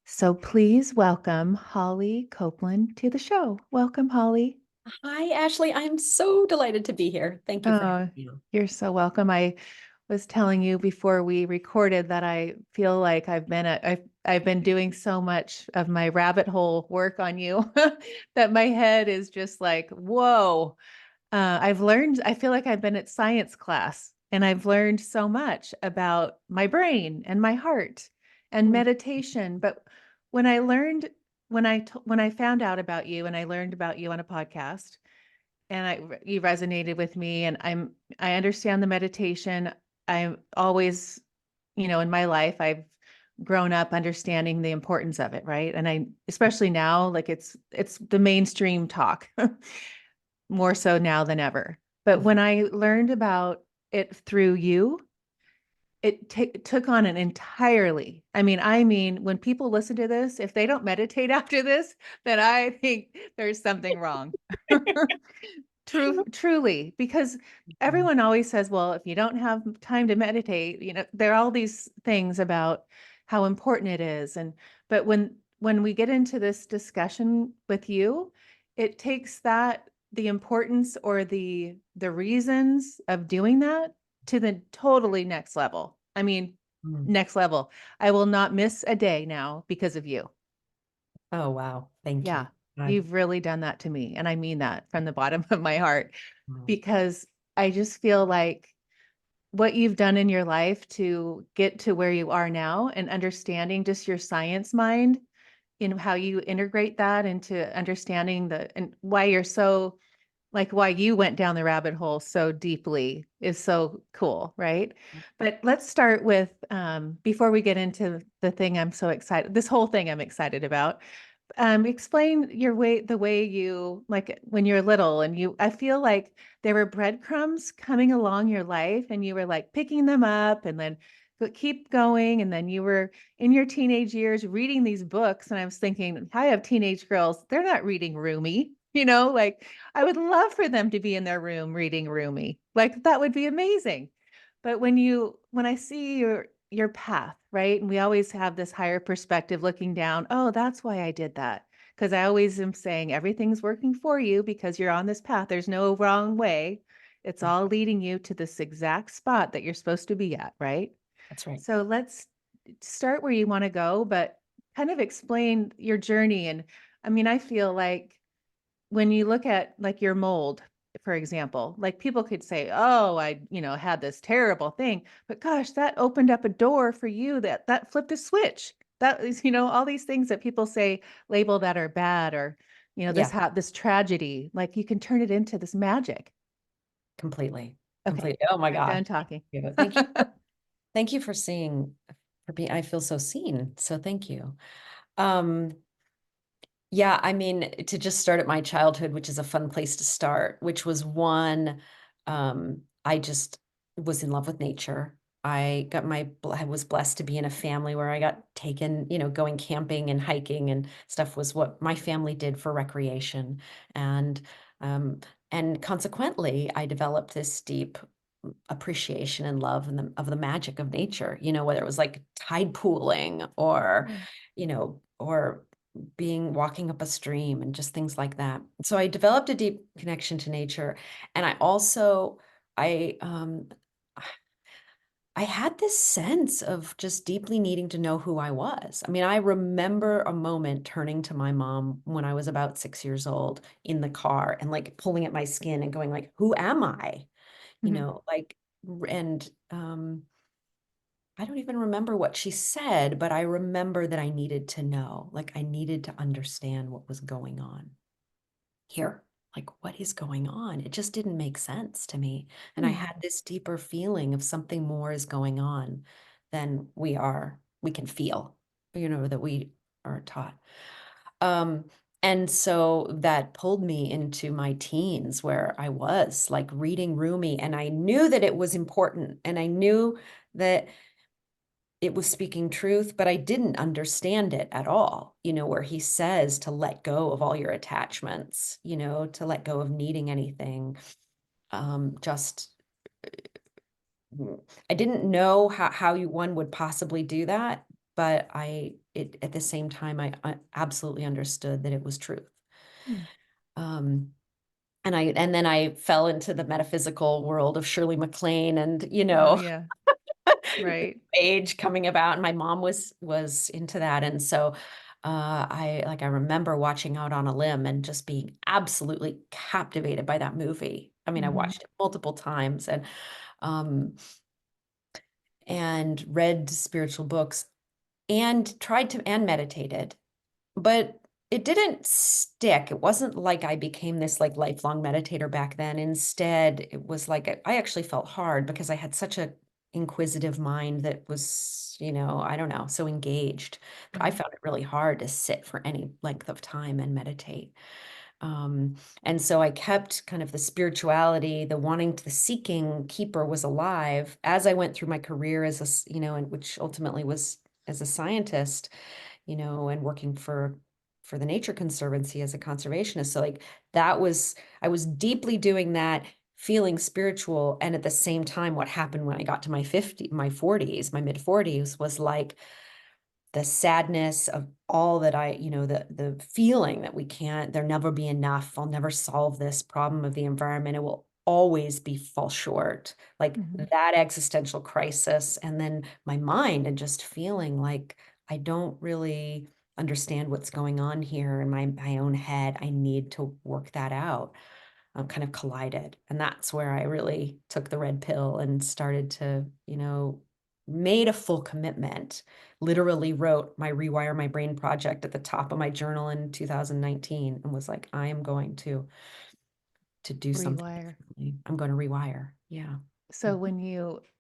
So please welcome Holly Copeland to the show. Welcome, Holly. Hi, Ashley. I'm so delighted to be here. Thank you for having Oh, me. you're so welcome. I was telling you before we recorded that I feel like I've been doing so much of my rabbit hole work on you that my head is just like, whoa. I feel like I've been at science class and I've learned so much about my brain and my heart and Mm. meditation. But when I learned, when I found out about you and I learned about you on a podcast and you resonated with me and I understand the meditation. I'm always, in my life, I've grown up understanding the importance of it, right? And especially now, like it's the mainstream talk. More so now than ever. But Mhm. when I learned about it through you, it took on an entirely. I mean, when people listen to this, if they don't meditate after this, then I think there's something wrong. Truly, because everyone always says, well, if you don't have time to meditate, there are all these things about how important it is. But when we get into this discussion with you, it takes the importance or the reasons of doing that to the totally next level. I mean, Mm. next level. I will not miss a day now because of you. Oh, wow. Thank Yeah, you. God. you've really done that to me. And I mean that from the bottom of my heart Wow. because I just feel like what you've done in your life to get to where you are now and understanding just your science mind, how you integrate that into understanding and why you're so like why you went down the rabbit hole so deeply is so cool, right? But let's start with before we get into the thing I'm so excited, this whole thing I'm excited about. Explain the way you like when you're little and I feel like there were breadcrumbs coming along your life and you were like picking them up and then keep going. And then you were in your teenage years reading these books. And I was thinking, I have teenage girls, they're not reading Rumi, like I would love for them to be in their room reading Rumi. Like that would be amazing. But when I see your path, right? And we always have this higher perspective looking down. Oh, that's why I did that. Because I always am saying everything's working for you because you're on this path. There's no wrong way. It's all leading you to this exact spot that you're supposed to be at, right? That's right. So let's start where you want to go, but kind of explain your journey. And I mean, I feel like when you look at like your mold, for example, like people could say, "Oh, I, had this terrible thing," but gosh, that opened up a door for you that flipped a switch. That is, all these things that people say label that are bad or, Yeah, this tragedy, like you can turn it into this magic. completely. Okay, Completely. Oh my I'm gosh. done talking. Thank you. Thank you for seeing, for being, I feel so seen. So thank you. Um, yeah, I mean, to just start at my childhood, which is a fun place to start, which was I just was in love with nature. I was blessed to be in a family where I got taken, going camping and hiking and stuff was what my family did for recreation. And, um, and consequently, I developed this deep appreciation and love of the magic of nature, whether it was like tide pooling or, Yeah. or walking up a stream and just things like that. So I developed a deep connection to nature. And I, um, I had this sense of just deeply needing to know who I was. I mean, I remember a moment turning to my mom when I was about 6 years old in the car and like pulling at my skin and going like, who am I? Mhm. Like, and I don't even remember what she said, but I remember that I needed to know, like I needed to understand what was going on here. Like, what is going on? It just didn't make sense to me. And I Hmm. had this deeper feeling of something more is going on than we can feel, that we are taught. Um, and so that pulled me into my teens where I was like reading Rumi and I knew that it was important and I knew that it was speaking truth, but I didn't understand it at all, where he says to let go of all your attachments, to let go of needing anything. Just I didn't know one would possibly do that. but at the same time, I absolutely understood that it was truth. Mm. Um, and then I fell into the metaphysical world of Shirley MacLaine and, Oh, yeah. Right. age coming about, and my mom was into that, and so I remember watching Out on a Limb and just being absolutely captivated by that movie. I mean, I Mhm. watched it multiple times um and read spiritual books and tried to and meditated, but it didn't stick. It wasn't like I became this like lifelong meditator back then. Instead, it was like I actually felt hard because I had such a inquisitive mind that was, I don't know, so engaged that I Mhm. found it really hard to sit for any length of time and meditate. Um, and so I kept kind of the spirituality, the wanting to, the seeking keeper was alive as I went through my career as and which ultimately was as a scientist, and working for the Nature Conservancy as a conservationist. So like I was deeply doing that, feeling spiritual. And at the same time, what happened when I got to my 40s, my mid 40s was like the sadness of all that the feeling that there'll never be enough. I'll never solve this problem of the environment. It will always be fall short, like Mhm. that existential crisis. And then my mind and just feeling like I don't really understand what's going on here in my own head. I need to work that out. Kind of collided. And that's where I really took the red pill and started to, made a full commitment. Literally wrote my Rewire My Brain project at the top of my journal in 2019 and was like, I am going to do something Rewire. differently. I'm going to rewire. Yeah. So when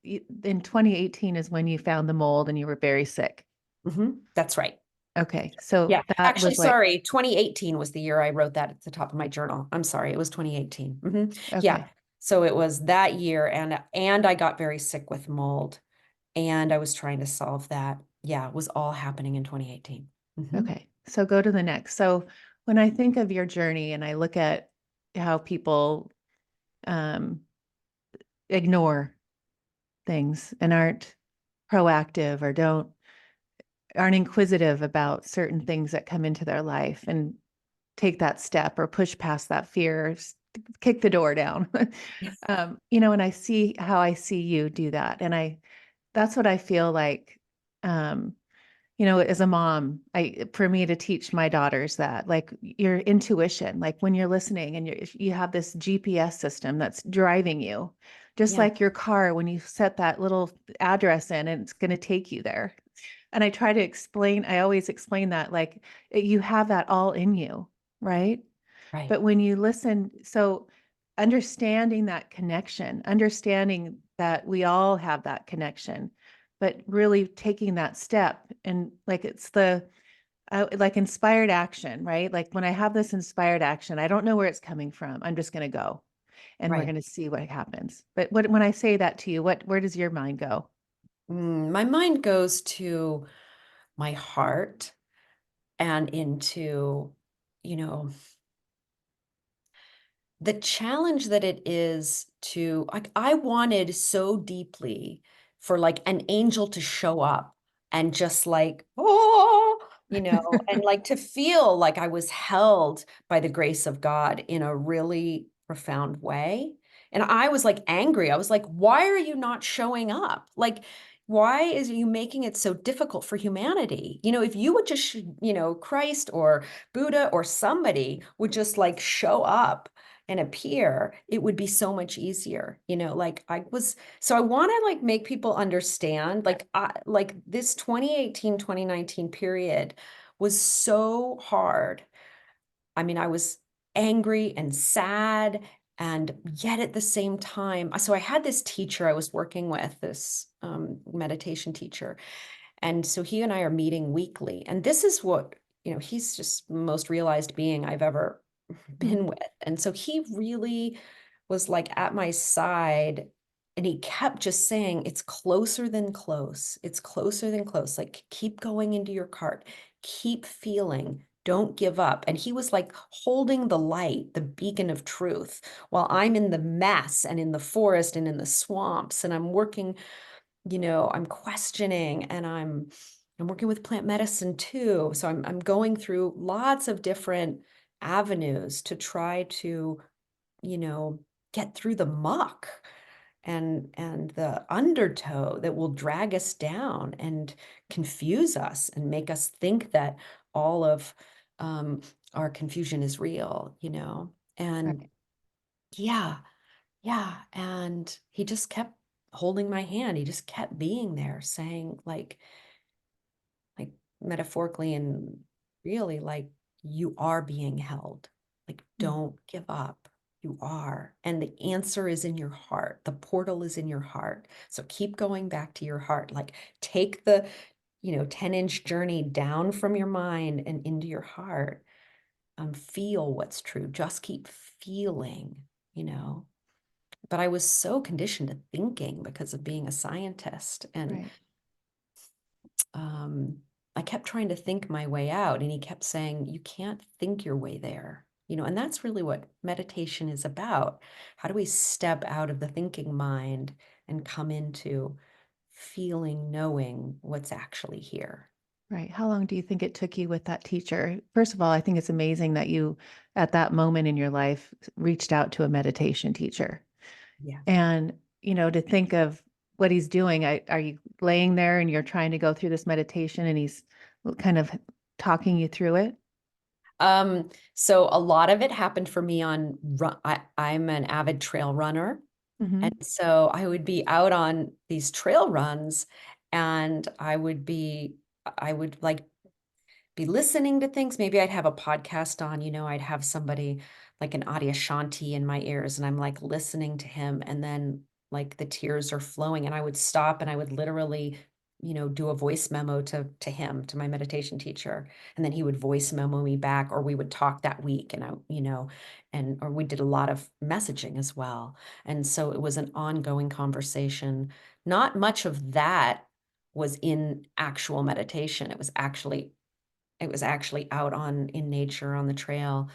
in 2018 is when you found the mold and you were very sick. That's right. Okay. So Yeah. that Actually, was what, sorry, 2018 was the year I wrote that at the top of my journal. I'm sorry, it was 2018. Yeah. okay. So it was that year and I got very sick with mold and I was trying to solve that. Yeah, it was all happening in 2018. Okay. So go to the next. So when I think of your journey and I look at how people um, ignore things and aren't proactive or aren't inquisitive about certain things that come into their life and take that step or push past that fear, kick the door down. And I see how I see you do that. And that's what I feel like, um, as a mom, for me to teach my daughters that, like your intuition, like when you're listening and you have this GPS system that's driving you, just Yeah, like your car, when you set that little address in and it's going to take you there. And I always explain that like you have that all in you, right? right, But when you listen, so understanding that connection, understanding that we all have that connection, but really taking that step and like like inspired action, right? Like when I have this inspired action, I don't know where it's coming from. I'm just going to go and we're right. going to see what happens. But when I say that to you, where does your mind go? My mind goes to my heart and into, you know, the challenge that it is to like I wanted so deeply for like an angel to show up and just like oh and like to feel like I was held by the grace of God in a really profound way. And I was like angry. I was like, why are you not showing up? Like, why is you making it so difficult for humanity? If you would just, Christ or Buddha or somebody would just like show up and appear, it would be so much easier. Like so I want to like make people understand like this 2018, 2019 period was so hard. I mean, I was angry and sad and yet at the same time, so I had this teacher I was working with, this meditation teacher. And so he and I are meeting weekly. And this is what, he's just most realized being I've ever been Mm, with. And so he really was like at my side and he kept just saying, it's closer than close. It's closer than close. Like keep going into your cart, keep feeling, don't give up. And he was like holding the light, the beacon of truth, while I'm in the mess and in the forest and in the swamps and I'm working, I'm questioning and I'm I'm working with plant medicine too. So I'm going through lots of different avenues to try to, you know, get through the muck and the undertow that will drag us down and confuse us and make us think that all of um, our confusion is real, you know? And Right. yeah, yeah. And he just kept holding my hand. He just kept being there saying, like metaphorically and really, like, you are being held. Like, Mm. don't give up. You are. And the answer is in your heart. The portal is in your heart. So keep going back to your heart. Like, take the, 10-inch journey down from your mind and into your heart. Feel what's true. Just keep feeling, you know. But I was so conditioned to thinking because of being a scientist. And Right. um, I kept trying to think my way out, and he kept saying, you can't think your way there. And that's really what meditation is about. How do we step out of the thinking mind and come into feeling, knowing what's actually here? Right. How long do you think it took you with that teacher? First of all, I think it's amazing that you, at that moment in your life, reached out to a meditation teacher. Yeah. And, to think of what he's doing, are you laying there and you're trying to go through this meditation and he's kind of talking you through it? So a lot of it happened for me on run. I'm an avid trail runner. And Hmm. so I would be out on these trail runs and I would like be listening to things. Maybe I'd have a podcast on, I'd have somebody like an Adyashanti in my ears and I'm like listening to him and then like the tears are flowing and I would stop and I would literally, do a voice memo to him, to my meditation teacher. And then he would voice memo me back or we would talk that week and or we did a lot of messaging as well. And so it was an ongoing conversation. Not much of that was in actual meditation. It was actually out on in nature on the trail.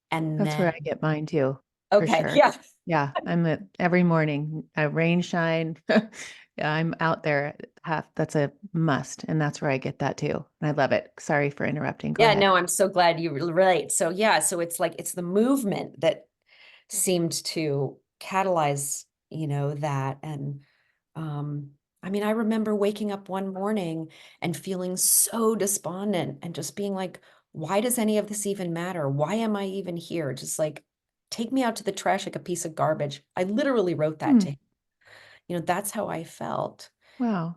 And That's where I then, get mine too, for okay, sure. yeah. Yeah, I'm at every morning, rain, shine. Yeah, I'm out there. That's a must, and that's where I get that too. And I love it. Sorry for interrupting. Go Yeah, ahead. no, I'm so glad you relate. So yeah, so it's like it's the movement that seemed to catalyze, that. And I mean, I remember waking up one morning and feeling so despondent and just being like, why does any of this even matter? Why am I even here? Just like, take me out to the trash like a piece of garbage. I literally wrote that to Hmm. him. That's how I felt. Wow.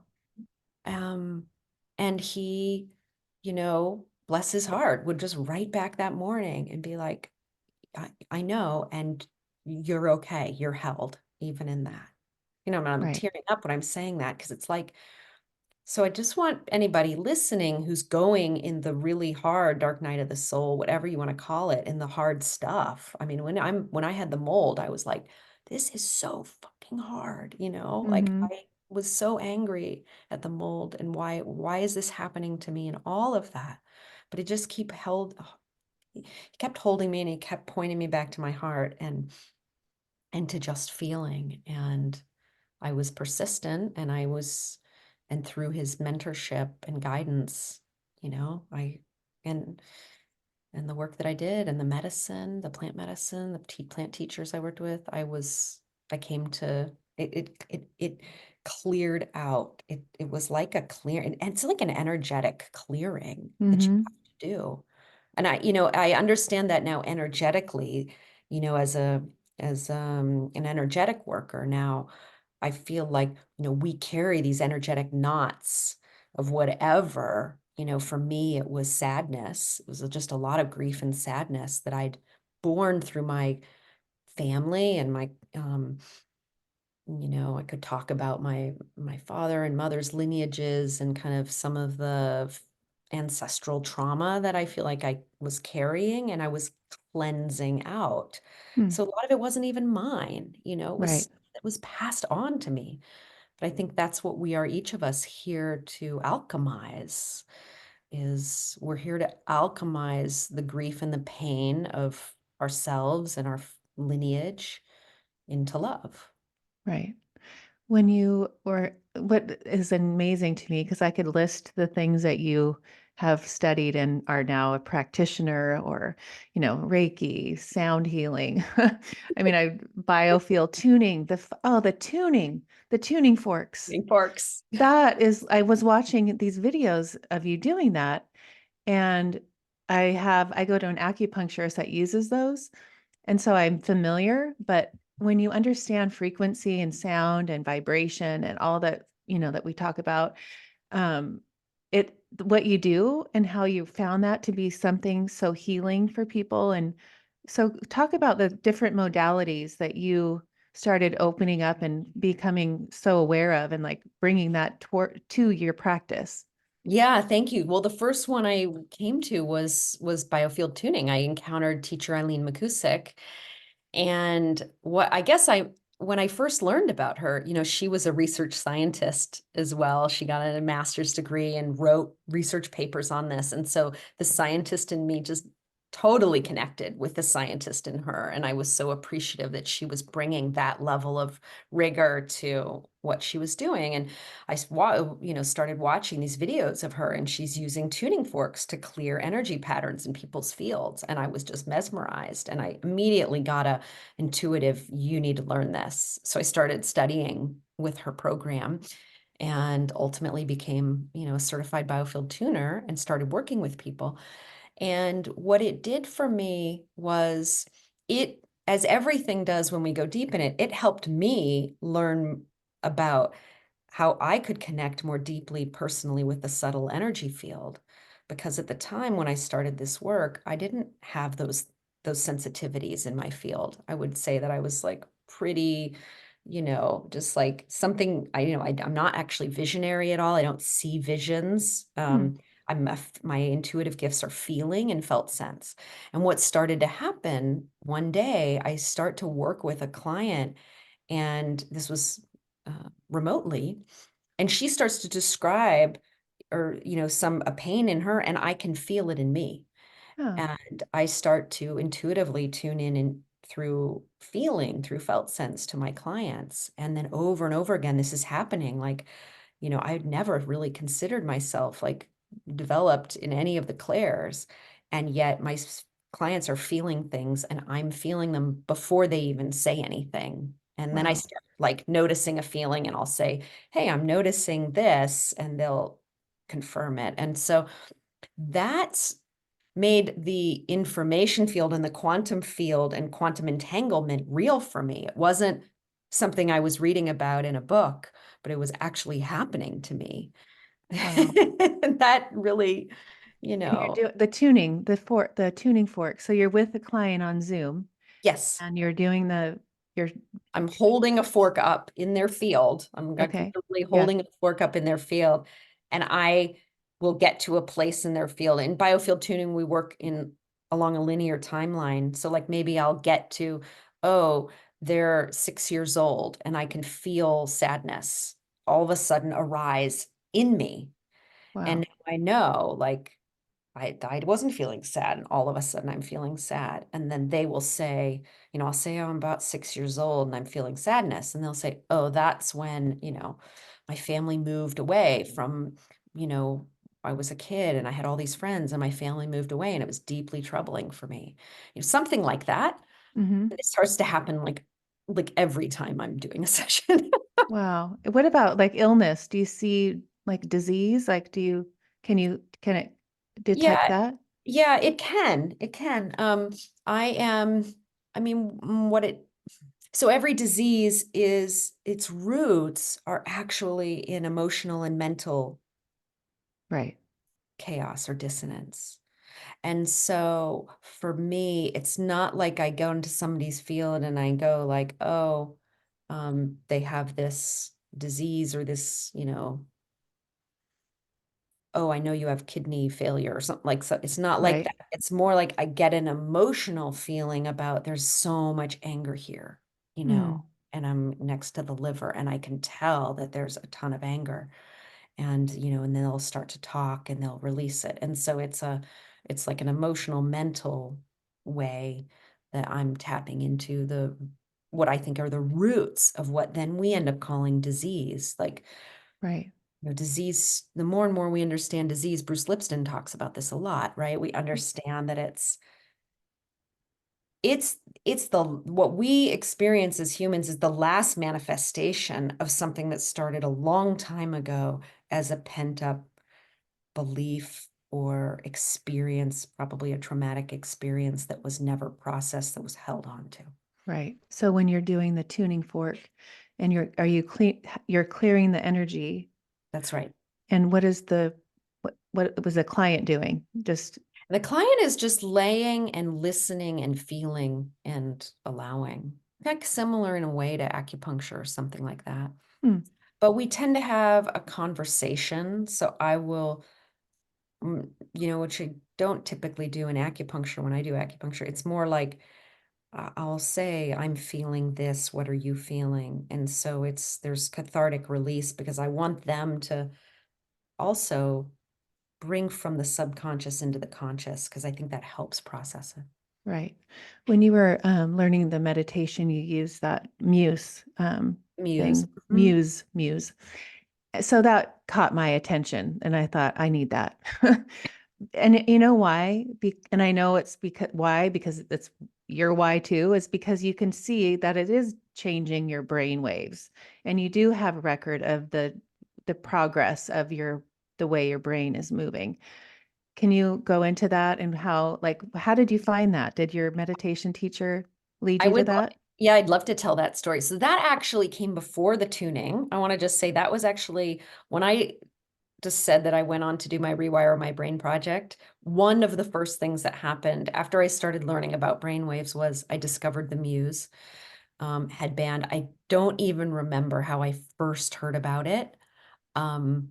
Um, and he, bless his heart, would just write back that morning and be like, I know, and you're okay. You're held even in that. I'm Right. tearing up when I'm saying that because it's like, so I just want anybody listening who's going in the really hard dark night of the soul, whatever you want to call it, in the hard stuff. I mean, when I had the mold, I was like, this is so fucking hard, like Hmm. I was so angry at the mold and why is this happening to me and all of that. But it just he kept holding me and he kept pointing me back to my heart and to just feeling. And I was persistent and through his mentorship and guidance, and and the work that I did and the medicine, the plant medicine, the plant teachers I worked with, I came to it cleared out. It was like a clear, and it's like an energetic clearing that you Hmm. have to do. And I understand that now energetically, as an energetic worker now, I feel like, we carry these energetic knots of whatever, for me, it was sadness. It was just a lot of grief and sadness that I'd borne through my family and my, I could talk about my father and mother's lineages and kind of some of the ancestral trauma that I feel like I was carrying and I was cleansing out. Hmm. So a lot of it wasn't even mine, Right. it was passed on to me. But I think that's what we are, each of us here to alchemize, is we're here to alchemize the grief and the pain of ourselves and our lineage into love. Right. When you were what is amazing to me, because I could list the things that you have studied and are now a practitioner or, Reiki, sound healing. I mean, biofield tuning, the tuning forks. Forks. I was watching these videos of you doing that, and I go to an acupuncturist that uses those. And so I'm familiar, but when you understand frequency and sound and vibration and all that, that we talk about, um, what you do and how you found that to be something so healing for people. And so talk about the different modalities that you started opening up and becoming so aware of and like bringing that to your practice. Yeah, thank you. Well, the first one I came to was biofield tuning. I encountered teacher Eileen McCusick, and what I guess I when I first learned about her, she was a research scientist as well. She got a master's degree and wrote research papers on this. And so the scientist in me just totally connected with the scientist in her. And I was so appreciative that she was bringing that level of rigor to what she was doing. And started watching these videos of her, and she's using tuning forks to clear energy patterns in people's fields. And I was just mesmerized. And I immediately got a intuitive, you need to learn this. So I started studying with her program and ultimately became, a certified biofield tuner and started working with people. And what it did for me was as everything does when we go deep in it, it helped me learn about how I could connect more deeply personally with the subtle energy field. Because at the time when I started this work, I didn't have those sensitivities in my field. I would say that I was like pretty, just like something I'm not actually visionary at all. I don't see visions. Hmm. My intuitive gifts are feeling and felt sense. And what started to happen one day, I start to work with a client, and this was remotely, and she starts to describe or some a pain in her, and I can feel it in me. Oh, And I start to intuitively tune in and through feeling, through felt sense to my clients. And then over and over again, this is happening. Like, I had never really considered myself like developed in any of the clairs. And yet my clients are feeling things and I'm feeling them before they even say anything. And then I wow. start like noticing a feeling and I'll say, hey, I'm noticing this, and they'll confirm it. And so that's made the information field and the quantum field and quantum entanglement real for me. It wasn't something I was reading about in a book, but it was actually happening to me. Wow. And that really, And you're doing the tuning fork. So you're with the client on Zoom yes, and you're doing you're I'm holding a fork up in their field. I'm like okay. literally Yeah. holding a fork up in their field, and I will get to a place in their field. In biofield tuning, we work in along a linear timeline. So like maybe I'll get to, oh, they're 6 years old, and I can feel sadness all of a sudden arise in me. And Wow. now I know, like, I wasn't feeling sad, and all of a sudden I'm feeling sad. And then they will say, I'll say, oh, I'm about 6 years old and I'm feeling sadness. And they'll say, oh, that's when, my family moved away from, you know, I was a kid and I had all these friends and my family moved away and it was deeply troubling for me. Something like that. Hmm. It starts to happen like every time I'm doing a session. Wow. What about like illness? Do you see like disease? Like, can it detect Yeah, that? yeah, it can. It can. I am, I mean, what it So every disease is its roots are actually in emotional and mental Right. chaos or dissonance. And so for me, it's not like I go into somebody's field and I go like, oh, they have this disease or this, oh, I know you have kidney failure or something like so. It's not like Right. that. It's more like I get an emotional feeling about there's so much anger here, Mm. and I'm next to the liver and I can tell that there's a ton of anger. And, and then they'll start to talk and they'll release it. And so it's like an emotional, mental way that I'm tapping into what I think are the roots of what then we end up calling disease. Like Right. Disease, the more and more we understand disease, Bruce Lipton talks about this a lot, right? We understand that it's the what we experience as humans is the last manifestation of something that started a long time ago as a pent-up belief or experience, probably a traumatic experience that was never processed, that was held on to. Right. So when you're doing the tuning fork and you're clearing the energy, That's right. and what was the client doing? Just The client is just laying and listening and feeling and allowing, like similar in a way to acupuncture or something like that. hmm, But we tend to have a conversation. So I will, which I don't typically do in acupuncture. When I do acupuncture, it's more like I'll say, I'm feeling this. What are you feeling? And so there's cathartic release because I want them to also bring from the subconscious into the conscious because I think that helps process it. right. When you were learning the meditation, you used that muse Muse. thing, muse. So that caught my attention, and I thought, I need that. And you know why? And I know it's because it's your why too, is because you can see that it is changing your brain waves. And you do have a record of the progress of the way your brain is moving. Can you go into that and how did you find that? Did your meditation teacher lead I you to would, that? yeah, I'd love to tell that story. So that actually came before the tuning. I want to just say that was actually when I just said that I went on to do my Rewire My Brain project. One of the first things that happened after I started learning about brainwaves was I discovered the Muse headband. I don't even remember how I first heard about it. Um,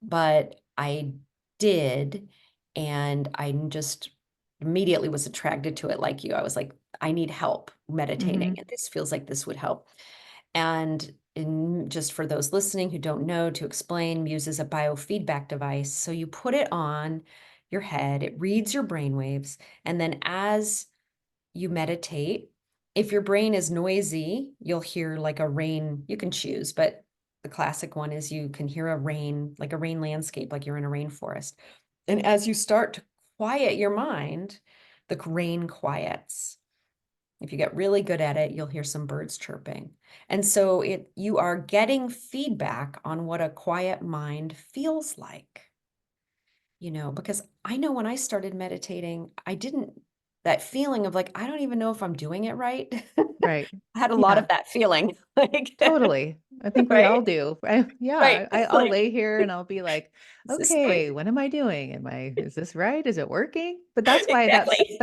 but I did, and I just immediately was attracted to it like you. I was like, I need help meditating, Mm-hmm. and this feels like this would help. And just for those listening who don't know, to explain, Muse is a biofeedback device. So you put it on your head, it reads your brain waves, and then as you meditate, if your brain is noisy, you'll hear like a rain, you can choose, but the classic one is you can hear a rain, like a rain landscape, like you're in a rainforest. And as you start to quiet your mind, the rain quiets. If you get really good at it, you'll hear some birds chirping. And so you are getting feedback on what a quiet mind feels like, because I know when I started meditating, I didn't, that feeling of like, I don't even know if I'm doing it right. Right. I had a lot Yeah. of that feeling, like, Totally. I think we all right? do. Right. Yeah, I'll Like, lay here and I'll be like, is this the right okay, thing? what am I doing? Is this right? Is it working? But that's why Exactly.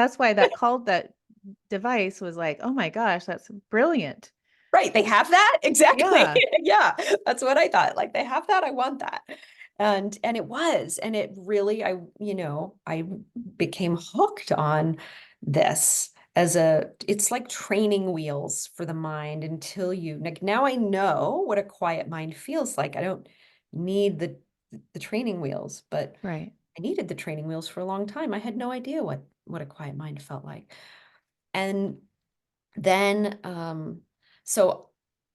that device was like, oh my gosh, that's brilliant. Right. They have that. Exactly. Yeah, Yeah. That's what I thought. Like they have that. I want that. And it was, and it really, I became hooked on this it's like training wheels for the mind until like now I know what a quiet mind feels like. I don't need the training wheels, but right. I needed the training wheels for a long time. I had no idea what a quiet mind felt like. And then, so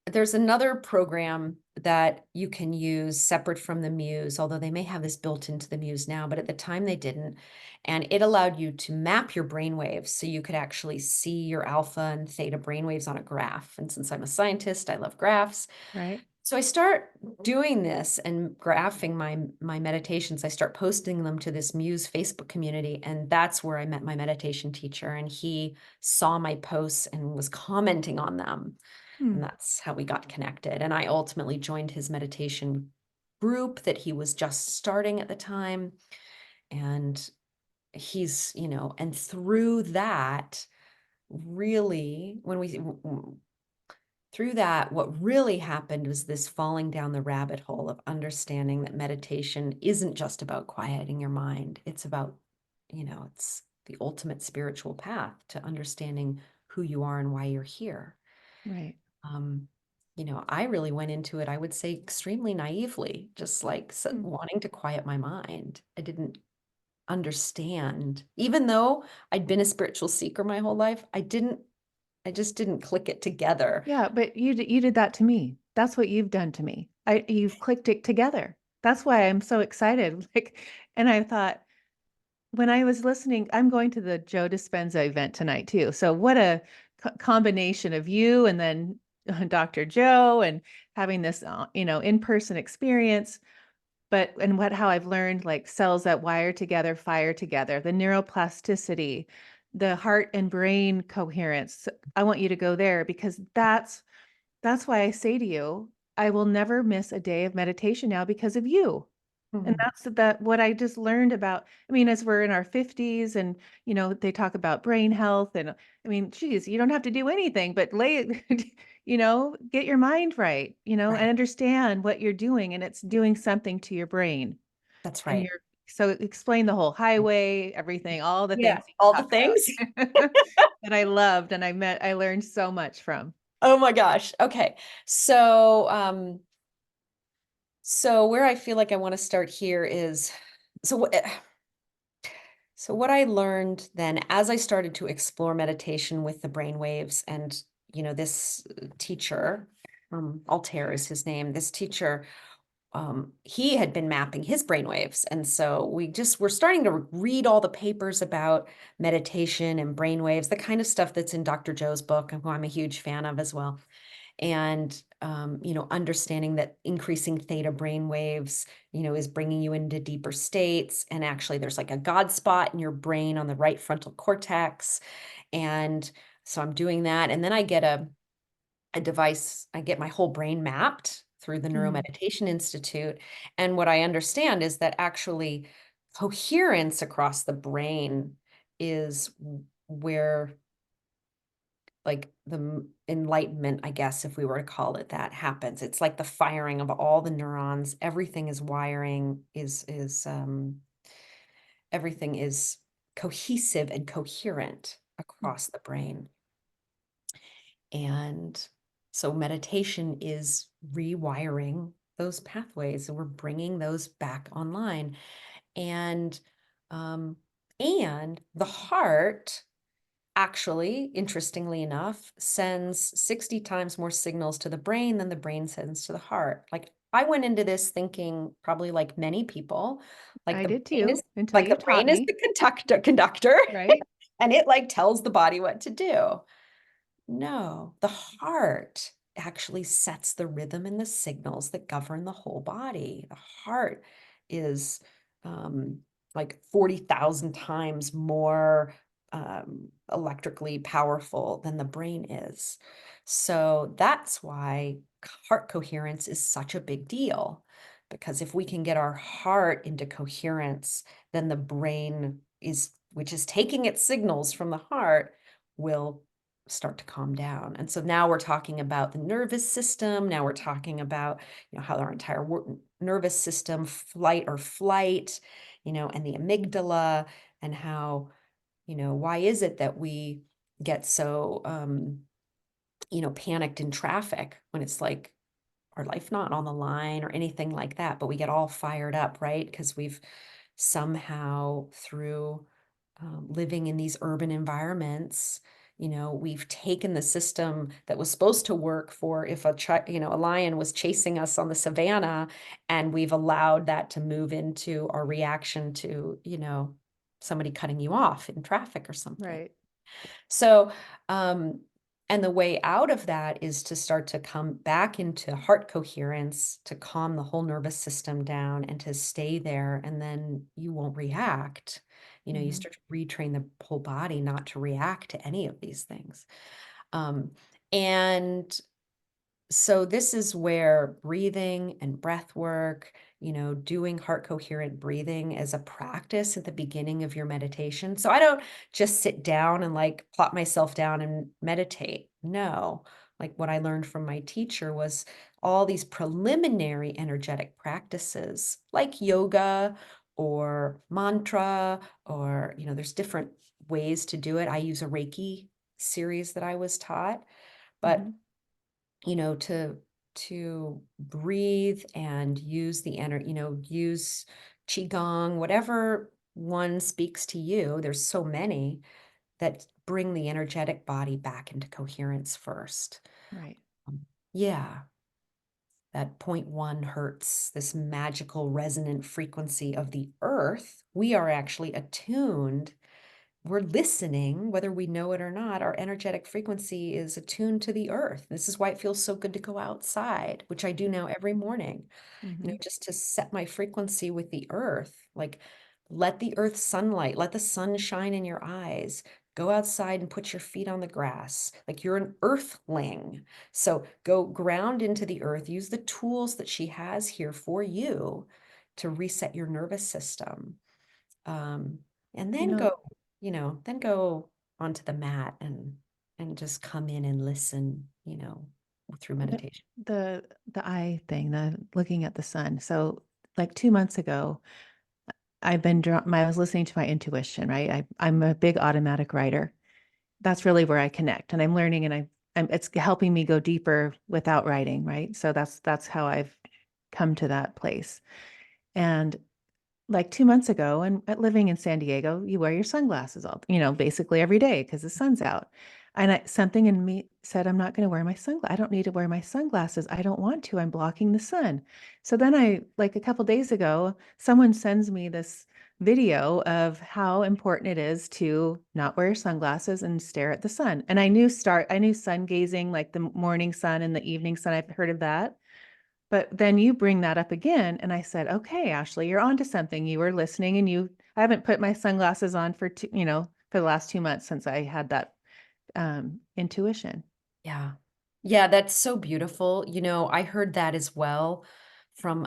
there's another program that you can use separate from the Muse, although they may have this built into the Muse now, but at the time they didn't. And it allowed you to map your brainwaves so you could actually see your alpha and theta brainwaves on a graph. And since I'm a scientist, I love graphs. Right. So I start doing this and graphing my meditations. I start posting them to this Muse Facebook community, and that's where I met my meditation teacher. And he saw my posts and was commenting on them, Hmm. and that's how we got connected. And I ultimately joined his meditation group that he was just starting at the time, and and through that, really, through that, what really happened was this falling down the rabbit hole of understanding that meditation isn't just about quieting your mind. It's about, it's the ultimate spiritual path to understanding who you are and why you're here. Right. Um, I really went into it, I would say, extremely naively, just like Hmm. wanting to quiet my mind. I didn't understand, even though I'd been a spiritual seeker my whole life, I just didn't click it together. Yeah, but you did that to me. That's what you've done to me. you've clicked it together. That's why I'm so excited. Like, and I thought, when I was listening, I'm going to the Joe Dispenza event tonight too. So what a combination of you and then Dr. Joe and having this, in-person experience. But and how I've learned like cells that wire together, fire together, the neuroplasticity, the heart and brain coherence. I want you to go there because that's why I say to you, I will never miss a day of meditation now because of you. And Mhm. that's what I just learned about. I mean, as we're in our 50s and, they talk about brain health and I mean, geez, you don't have to do anything but get your mind right, and Right. understand what you're doing and it's doing something to your brain. That's And right. so explain the whole highway, everything, all the Yeah. things that All you the talk things. about that I loved and I learned so much from. Oh my gosh. Okay. So where I feel like I want to start here is so what so what I learned then as I started to explore meditation with the brain waves and this teacher, Altair is his name, this teacher, he had been mapping his brain waves. And so we're starting to read all the papers about meditation and brain waves, the kind of stuff that's in Dr. Joe's book, who I'm a huge fan of as well. And understanding that increasing theta brain waves is bringing you into deeper states, and actually there's like a god spot in your brain on the right frontal cortex. And so I'm doing that, and then I get a device. I get my whole brain mapped through the Mhm. Neuromeditation Institute, and what I understand is that actually coherence across the brain is where, like, the enlightenment, I guess, if we were to call it that, happens. It's like the firing of all the neurons. Everything is wiring, everything is cohesive and coherent Mm. across the brain. And so meditation is rewiring those pathways, and we're bringing those back online. And um, and the heart actually, interestingly enough, sends 60 times more signals to the brain than the brain sends to the heart. Like, I went into this thinking, probably like many people, like I the did brain is too until you the taught brain is me, the conductor, right? and it like tells the body what to do. No, the heart actually sets the rhythm and the signals that govern the whole body. The heart is um, like 40,000 times more electrically powerful than the brain is. So that's why heart coherence is such a big deal. Because if we can get our heart into coherence, then the brain which is taking its signals from the heart, will start to calm down. And so now we're talking about the nervous system. Now we're talking about, how our entire nervous system, flight or flight, and the amygdala, and how, why is it that we get so, panicked in traffic when it's like our life not on the line or anything like that, but we get all fired up, right? Because we've somehow, through living in these urban environments, we've taken the system that was supposed to work for if a lion was chasing us on the savannah, and we've allowed that to move into our reaction to, somebody cutting you off in traffic or something. Right. So, and the way out of that is to start to come back into heart coherence, to calm the whole nervous system down and to stay there. And then you won't react. You Mhm. start to retrain the whole body not to react to any of these things. Um, and so this is where breathing and breath work, doing heart coherent breathing as a practice at the beginning of your meditation. So I don't just sit down and like plop myself down and meditate. No, like what I learned from my teacher was all these preliminary energetic practices like yoga or mantra, or, there's different ways to do it. I use a Reiki series that I was taught, but Mhm. to breathe and use the energy, use qigong, whatever one speaks to you. There's so many that bring the energetic body back into coherence first. Right. Yeah. that 0.1 hertz, this magical resonant frequency of the earth, we are actually attuned. We're listening, whether we know it or not. Our energetic frequency is attuned to the earth. This is why it feels so good to go outside, which I do now every morning, Hmm. just to set my frequency with the earth. Like, let the earth sunlight, let the sun shine in your eyes. Go outside and put your feet on the grass. Like, you're an earthling. So go ground into the earth. Use the tools that she has here for you to reset your nervous system. Um, and You then know, go onto the mat and just come in and listen, through the meditation. the the eye thing, the looking at the sun. So like 2 months ago, I've been drawn. I was listening to my intuition, right? I'm a big automatic writer. That's really where I connect, and I'm learning, and it's helping me go deeper without writing, right? So that's how I've come to that place. And like 2 months ago, and living in San Diego, you wear your sunglasses basically every day because the sun's out. And something in me said, I'm not going to wear my sunglasses. I don't need to wear my sunglasses. I don't want to. I'm blocking the sun. So then like a couple days ago, someone sends me this video of how important it is to not wear your sunglasses and stare at the sun. And I knew sun gazing, like the morning sun and the evening sun. I've heard of that. But then you bring that up again. And I said, okay, Ashley, you're onto something. You were listening and I haven't put my sunglasses on for the last 2 months since I had that intuition. Yeah. Yeah, that's so beautiful. I heard that as well from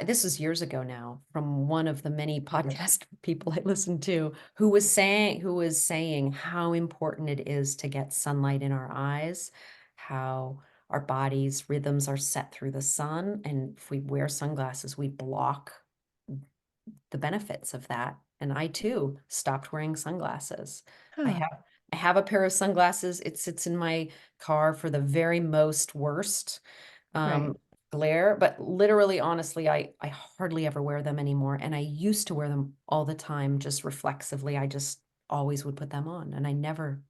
this was years ago now, from one of the many podcast people I listened to, who was saying how important it is to get sunlight in our eyes, how our body's rhythms are set through the sun, and if we wear sunglasses, we block the benefits of that. And I too stopped wearing sunglasses. I Huh, have I have a pair of sunglasses. It sits in my car for the very most worst right. um, glare, but literally, honestly, I hardly ever wear them anymore. And I used to wear them all the time, just reflexively. I just always would put them on, and I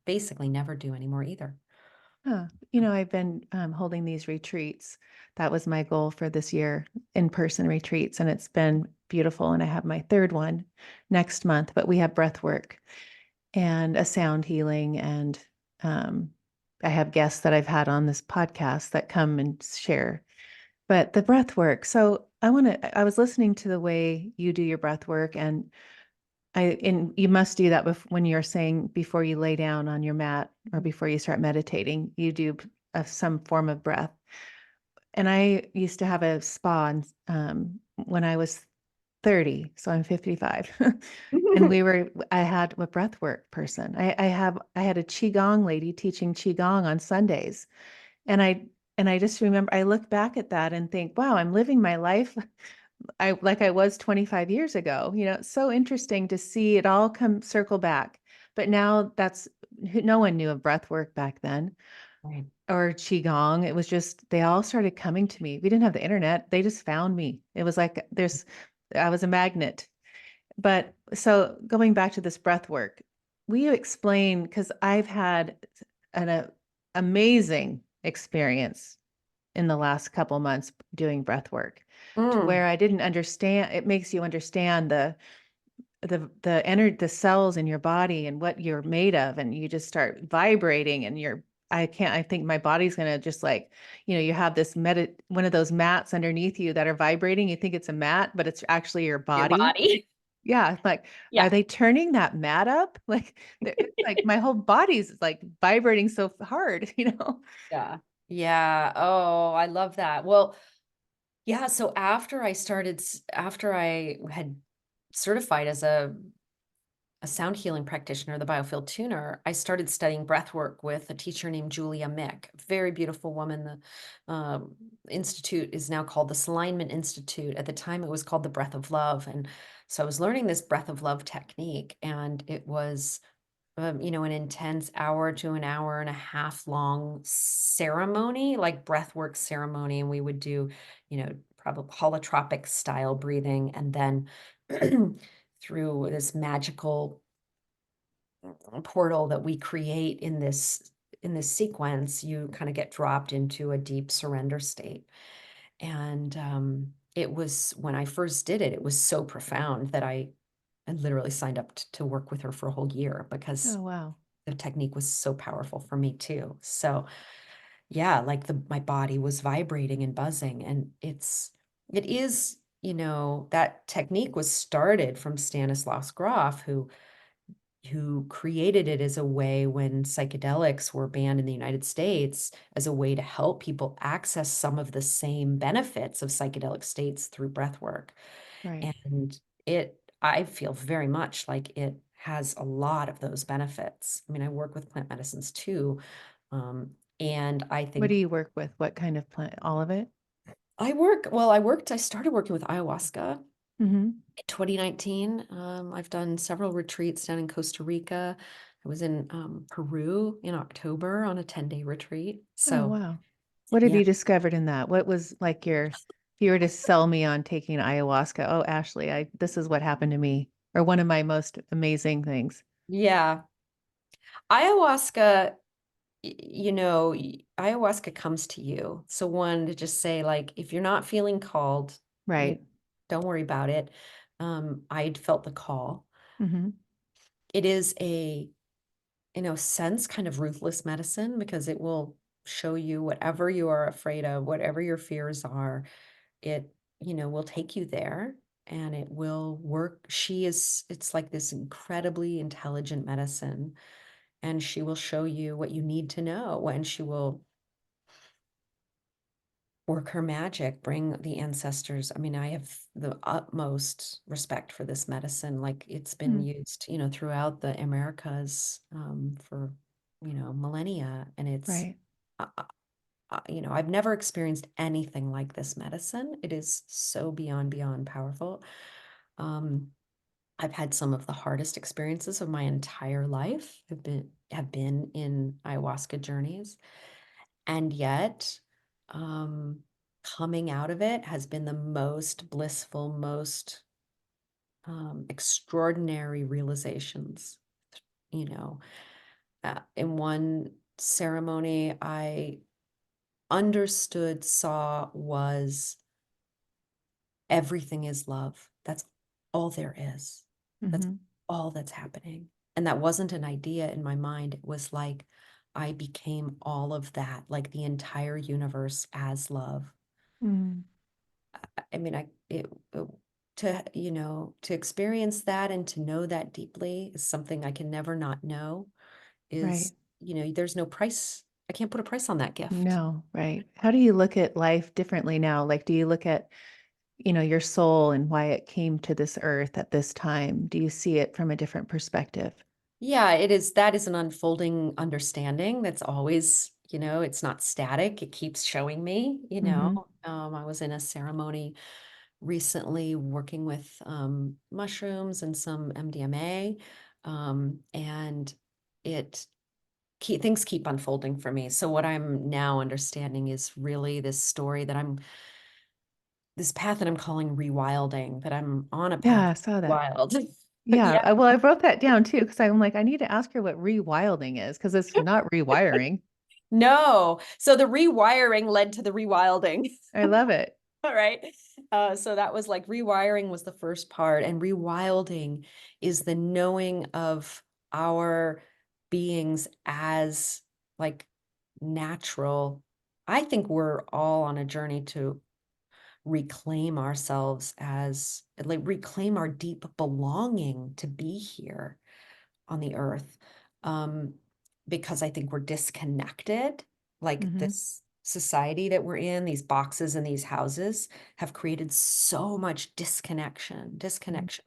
basically never do anymore either. Huh. I've been holding these retreats. That was my goal for this year, in-person retreats, and it's been beautiful. And I have my third one next month, but we have breath work and a sound healing. And um, I have guests that I've had on this podcast that come and share. But the breath work. So I was listening to the way you do your breath work, and you must do that when you're saying before you lay down on your mat or before you start meditating, you do some form of breath. And I used to have a spa when I was 30, so I'm 55. And I had a breath work person. I had a Qigong lady teaching Qigong on Sundays. And I just remember, I look back at that and think, wow, I'm living my life like I was 25 years ago. It's so interesting to see it all come circle back. But now no one knew of breath work back then Right. or Qigong. It was just, they all started coming to me. We didn't have the internet. They just found me. It was like I was a magnet. But so going back to this breath work, will you explain? Because I've had an amazing experience in the last couple months doing breath work to Mm, where I didn't understand. It makes you understand the cells in your body and what you're made of, and you just start vibrating, and I think my body's gonna just like, you have this one of those mats underneath you that are vibrating. You think it's a mat, but it's actually your your body. body. Yeah, it's like, Yeah. are they turning that mat up? Like, it's like my whole body's like vibrating so hard, Yeah. Yeah. Oh, I love that. Well, yeah. So after I had certified as a sound healing practitioner, the Biofield tuner, I started studying breath work with a teacher named Julia Mick, very beautiful woman. The institute is now called the Salignment Institute. At the time, it was called the Breath of Love. And so I was learning this breath of love technique, and it was an intense hour to an hour and a half long ceremony, like breathwork ceremony. And we would do, probably holotropic style breathing. And then through this magical portal that we create in in this sequence, you kind of get dropped into a deep surrender state. And it was, when I first did it, it was so profound that I literally signed up to work with her for a whole year because Oh, wow. the technique was so powerful for me too. So yeah, like my body was vibrating and buzzing, and it is, that technique was started from Stanislaus Grof, who created it as a way, when psychedelics were banned in the United States, as a way to help people access some of the same benefits of psychedelic states through breath work. Right. And I feel very much like it has a lot of those benefits. I mean, I work with plant medicines too. Um, and I What think do you work with? What kind of plant? All of it? I started working with ayahuasca Mm-hmm. in 2019. I've done several retreats down in Costa Rica. I was in Peru in October on a 10-day retreat. Oh, So wow. What have yeah, you discovered in that? What was like if you were to sell me on taking ayahuasca? Oh, Ashley, this is what happened to me, or one of my most amazing things. yeah. Ayahuasca, ayahuasca comes to you. So one, to just say, like, if you're not feeling called, Right. don't worry about it. I'd felt the call. Mm-hmm. It is a, in a sense, kind of ruthless medicine, because it will show you whatever you are afraid of, whatever your fears are. It, will take you there, and it will work. It's like this incredibly intelligent medicine, and she will show you what you need to know, and she will work her magic, bring the ancestors. I mean, I have the utmost respect for this medicine. Like, it's been Mm, used, throughout the Americas, for, millennia. And it's, right. uh, I've never experienced anything like this medicine. It is so beyond powerful. Um, I've had some of the hardest experiences of my entire life have been in ayahuasca journeys. And yet, um, coming out of it has been the most blissful, most extraordinary realizations. You know, in one ceremony, I understood, saw, was everything is love. That's all there is. That's Mm-hmm. all that's happening. And that wasn't an idea in my mind. It was like I became all of that, like the entire universe as love. Mm, I mean, to experience that and to know that deeply is something I can never not know. right. There's no price. I can't put a price on that gift. No, right. How do you look at life differently now? Like, do you look at, your soul and why it came to this earth at this time? Do you see it from a different perspective? Yeah, it is. That is an unfolding understanding that's always, it's not static. It keeps showing me. Mm-hmm. I was in a ceremony recently working with mushrooms and some MDMA. And things keep unfolding for me. So what I'm now understanding is really this path that I'm calling rewilding, that I'm on a path Yeah, I to saw that. wild. Yeah. Yeah. Well, I wrote that down too, because I'm like, I need to ask her what rewilding is, because it's not rewiring. No. So the rewiring led to the rewilding. I love it. All right. So that was like, rewiring was the first part, and rewilding is the knowing of our beings as, like, natural. I think we're all on a journey to reclaim ourselves, as like reclaim our deep belonging to be here on the earth. Um, because I think we're disconnected. Like, Mm-hmm. this society that we're in, these boxes and these houses have created so much disconnection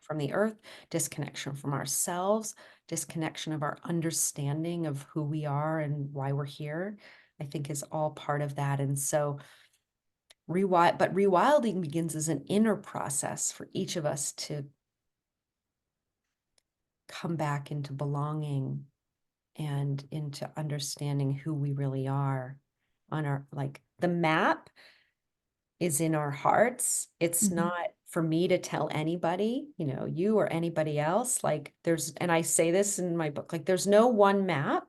from the earth, disconnection from ourselves, disconnection of our understanding of who we are and why we're here. I think is all part of that. And so rewilding begins as an inner process for each of us to come back into belonging and into understanding who we really are. On our, like, the map is in our hearts. It's Mm-hmm. not for me to tell anybody, you or anybody else. Like, and I say this in my book, like, there's no one map.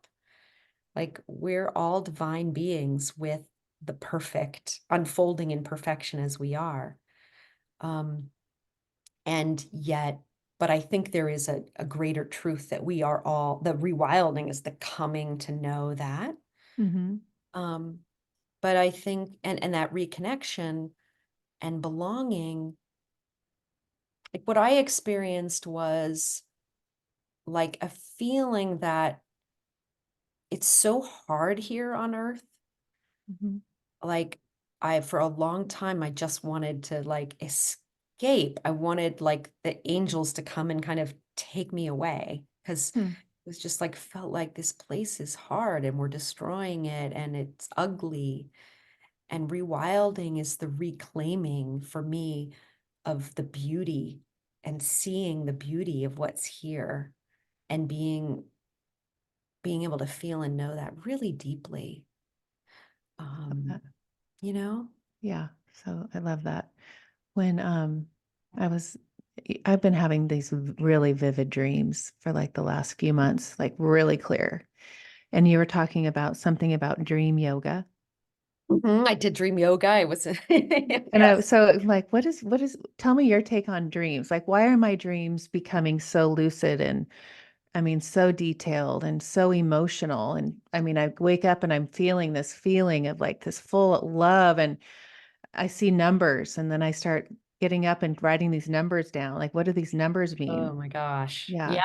Like we're all divine beings with the perfect unfolding in perfection as we are. Um, and yet, but I think there is a greater truth that we are all, the rewilding is the coming to know that. Hmm. Um, but I think, and that reconnection and belonging, like what I experienced was like a feeling that it's so hard here on earth. Hmm. Like for a long time, I just wanted to like escape. I wanted like the angels to come and kind of take me away because Hmm. it was just like, felt like this place is hard and we're destroying it and it's ugly. And rewilding is the reclaiming for me of the beauty and seeing the beauty of what's here and being able to feel and know that really deeply. Love Um, that. you know? Yeah. So I love that. When I was I've been having these really vivid dreams for like the last few months, like really clear. And you were talking about something about dream yoga. I did dream yoga. I was, And I yes. so like what is tell me your take on dreams. Like why are my dreams becoming so lucid and I mean so detailed and so emotional? And I mean I wake up and I'm feeling this feeling of like this full love and I see numbers and then I start getting up and writing these numbers down. Like what do these numbers Oh mean? my gosh. Yeah. Yeah.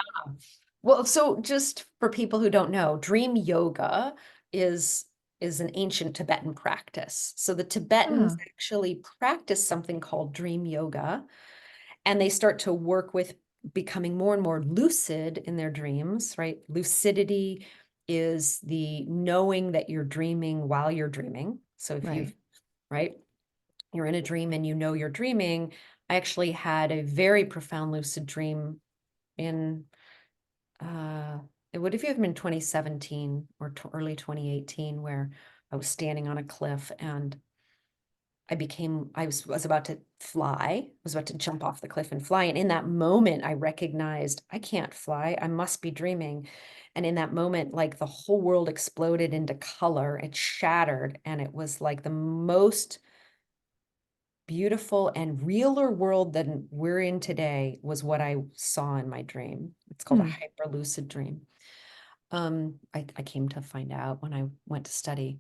Well, so just for people who don't know, dream yoga is is an ancient Tibetan practice. So the Tibetans Oh, actually practice something called dream yoga, and they start to work with becoming more and more lucid in their dreams, right? Lucidity is the knowing that you're dreaming while you're dreaming. So if you've, right. right, you're in a dream and you know you're dreaming. I actually had a very profound lucid dream in uh it would have even been 2017 or early 2018 where I was standing on a cliff and I was about to fly, was about to jump off the cliff and fly. And in that moment, I recognized I can't fly. I must be dreaming. And in that moment, like the whole world exploded into color. It shattered. And it was like the most beautiful and realer world than we're in today was what I saw in my dream. It's called a Hmm. hyperlucid dream. I came to find out when I went to study.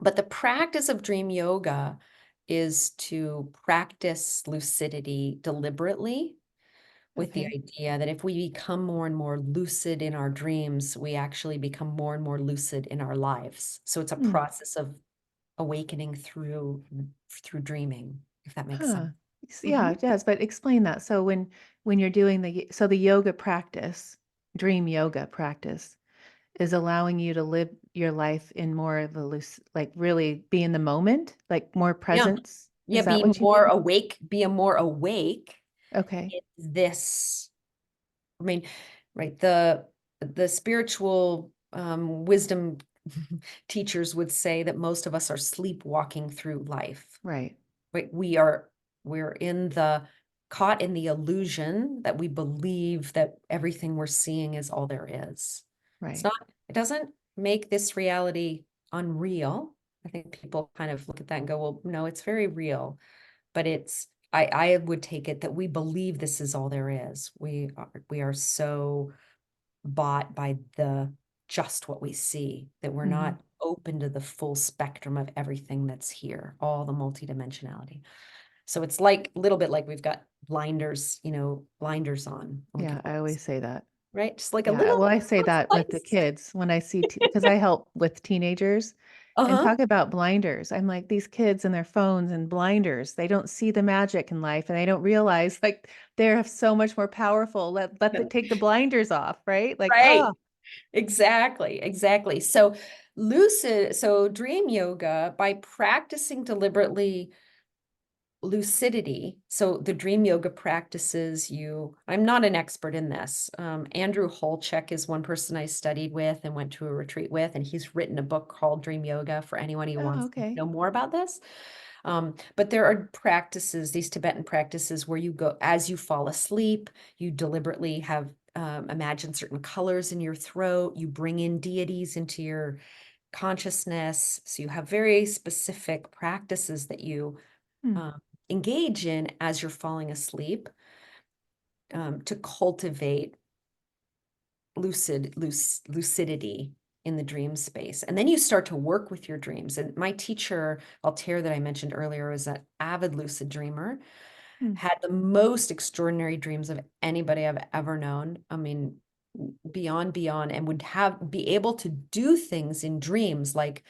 But the practice of dream yoga is to practice lucidity deliberately with the Okay. idea that if we become more and more lucid in our dreams, we actually become more and more lucid in our lives. So it's a Hmm. process of awakening through dreaming, if that makes sense. Huh. Yeah, Mhm. it does. But explain that. So when you're doing the yoga practice, dream yoga practice is allowing you to live your life in more of a loose, like really be in the moment, like more Yeah. presence. Yeah, Is that what you mean? be a more awake Okay. in this. I mean, right, the spiritual wisdom teachers would say that most of us are sleepwalking through life. Right. Right? We're in the caught in the illusion that we believe that everything we're seeing is all there is. It's Right. not, it doesn't make this reality unreal. I think people kind of look at that and go, well, no, it's very real. But I would take it that we believe this is all there is. We are so bought by the just what we see that we're Hmm. not open to the full spectrum of everything that's here, all the multidimensionality. So it's like a little bit like we've got blinders, blinders on, like a Yeah, I glass, always say that. right? Just like a Yeah, little well, I say that with the slice. kids when I see, because I help with teenagers and Uh-huh. talk about blinders. I'm like, these kids and their phones and blinders, they don't see the magic in life and they don't realize like they're so much more powerful. Take the blinders off, right? Like, Right. oh, Exactly, exactly. So dream yoga, by practicing deliberately lucidity. So the dream yoga practices I'm not an expert in this. Andrew Holchek is one person I studied with and went to a retreat with, and he's written a book called Dream Yoga for anyone who oh, wants to okay. know more about this. But there are practices, these Tibetan practices, where you go as you fall asleep, you deliberately have imagine certain colors in your throat. You bring in deities into your consciousness. So you have very specific practices that you Hmm. um, engage in as you're falling asleep to cultivate lucidity in the dream space. And then you start to work with your dreams. And my teacher, Altair, that I mentioned earlier, was an avid lucid dreamer, Hmm. had the most extraordinary dreams of anybody I've ever known. I mean, beyond, and would be able to do things in dreams like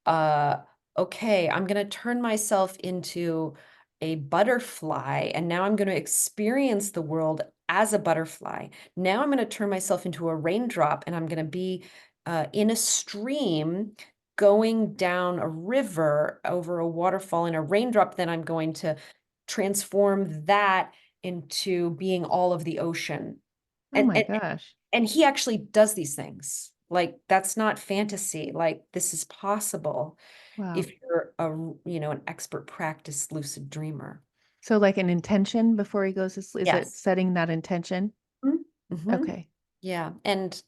uh, okay, I'm going to turn myself into a butterfly, and now I'm going to experience the world as a butterfly. Now I'm going to turn myself into a raindrop, and I'm going to be in a stream going down a river over a waterfall in a raindrop. Then I'm going to transform that into being all of the ocean. Oh And, my and gosh. and he actually does these things. Like that's not fantasy. Like this is possible Wow. if you're an expert practice lucid dreamer. So like an intention before he goes to sleep, is it Yes. setting that intention? Mm-hmm. Okay. Yeah, and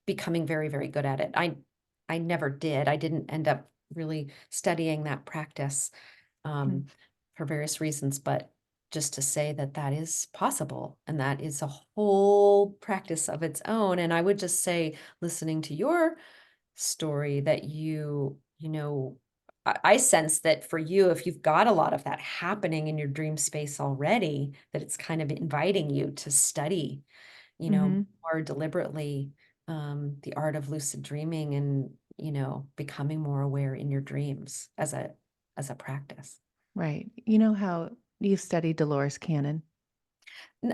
becoming very, very good at it. I never did. I didn't end up really studying that practice Hmm. um, for various reasons, but just to say that that is possible and that is a whole practice of its own. And I would just say, listening to your story, that I sense that for you, if you've got a lot of that happening in your dream space already, that it's kind of inviting you to study, Hmm. more deliberately, the art of lucid dreaming and, becoming more aware in your dreams as a practice. Right. You know how you've studied Dolores Cannon?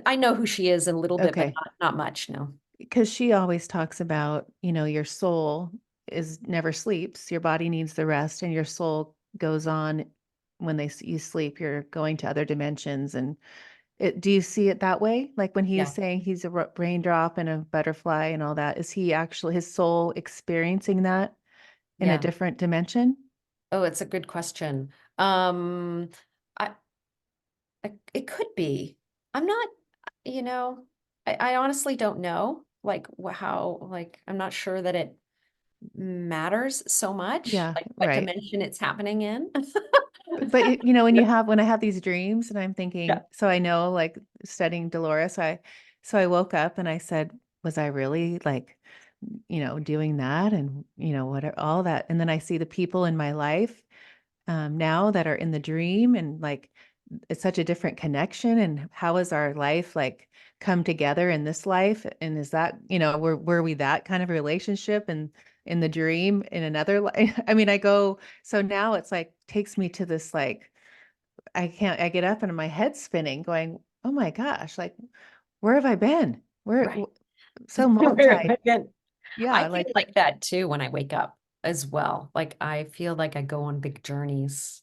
I know who she is a little bit, but Okay. not much, no. Because she always talks about, your soul is never sleeps. Your body needs the rest, and your soul goes on when you sleep. You're going to other dimensions. And do you see it that way? Like when he's Yeah, saying he's a raindrop and a butterfly and all that, is he actually his soul experiencing that in a yeah. different dimension? Oh, it's a good question. Um, I, it could be. I'm not, you know, I honestly don't know, like how, like, I'm not sure that it matters so much, Yeah, like what right. dimension it's happening in. But when I have these dreams and I'm thinking, Yeah, so I know like studying Dolores, I woke up and I said, was I really like, doing that and what all that? And then I see the people in my life now that are in the dream and like it's such a different connection. And how is our life like come together in this life? And is that, were we that kind of relationship and in the dream in another life? I mean, so now it's like takes me to this like I get up and my head's spinning, going, oh my gosh, like where have I been? right. So Where have multi, I been? I yeah, feel like like that too when I wake up as well. Like I feel like I go on big journeys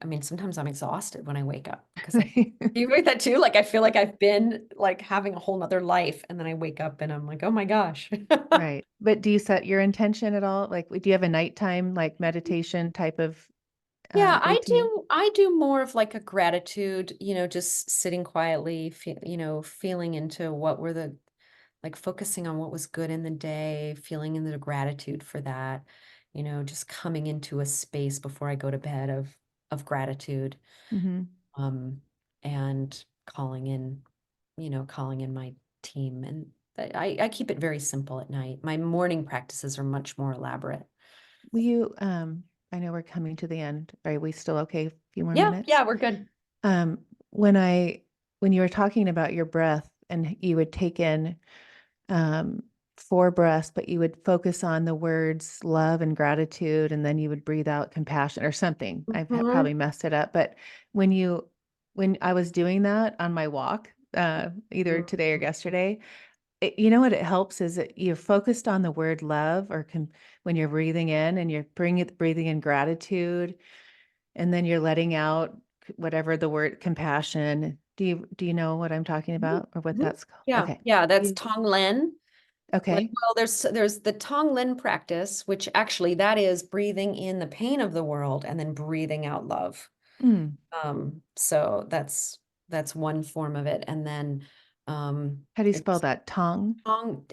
I mean, sometimes I'm exhausted when I wake up because do you feel that too? Like I feel like I've been like having a whole nother life and then I wake up and I'm like, oh my gosh. right. But do you set your intention at all? Like, do you have a nighttime like meditation type of Yeah, I routine? do. I do more of like a gratitude, just sitting quietly, feeling into what were like focusing on what was good in the day, feeling in the gratitude for that, just coming into a space before I go to bed of gratitude, Hmm. um, and calling in my team. And I keep it very simple at night. My morning practices are much more elaborate. Will you, I know we're coming to the end. Are we still okay? A few more Yeah, minutes? yeah, we're good. Um, when when you were talking about your breath and you would take in um, 4 breaths, but you would focus on the words love and gratitude, and then you would breathe out compassion or something. Mhm. Probably messed it up, but when you, when I was doing that on my walk, either today or yesterday, you know what it helps is that you're focused on the word love when you're breathing in and you're breathing in gratitude, and then you're letting out whatever the word compassion. Do you know what I'm talking Mhm. about or what Mhm. that's called? Yeah, Okay. yeah, that's You Tonglen. Like, okay. well, there's the Tonglen practice, which actually that is breathing in the pain of the world and then breathing out love. Mm, So that's one form of it. And then How do you spell It's that? Tong? Tonglen,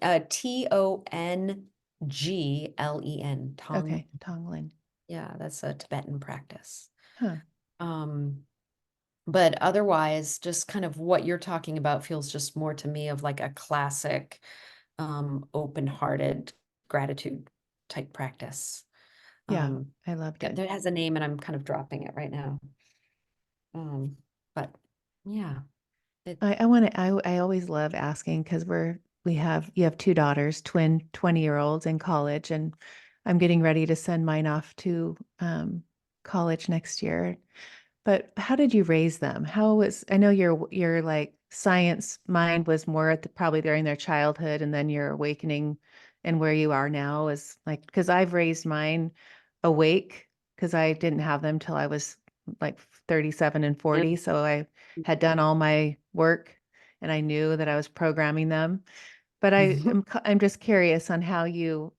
Tong. Okay, Tonglen. Yeah, that's a Tibetan practice. Huh. Um, but otherwise, just kind of what you're talking about feels just more to me of like a classic, open-hearted gratitude type practice. Yeah, I loved it. That has a name and I'm kind of dropping it right now. But yeah, it, I want to, I always love asking because you have two daughters, twin 20-year-olds in college, and I'm getting ready to send mine off to college next year. But how did you raise them? I know your like science mind was more at probably during their childhood, and then your awakening and where you are now is like, because I've raised mine awake because I didn't have them till I was like 37 and 40. So I had done all my work and I knew that I was programming them. But I'm just curious on how you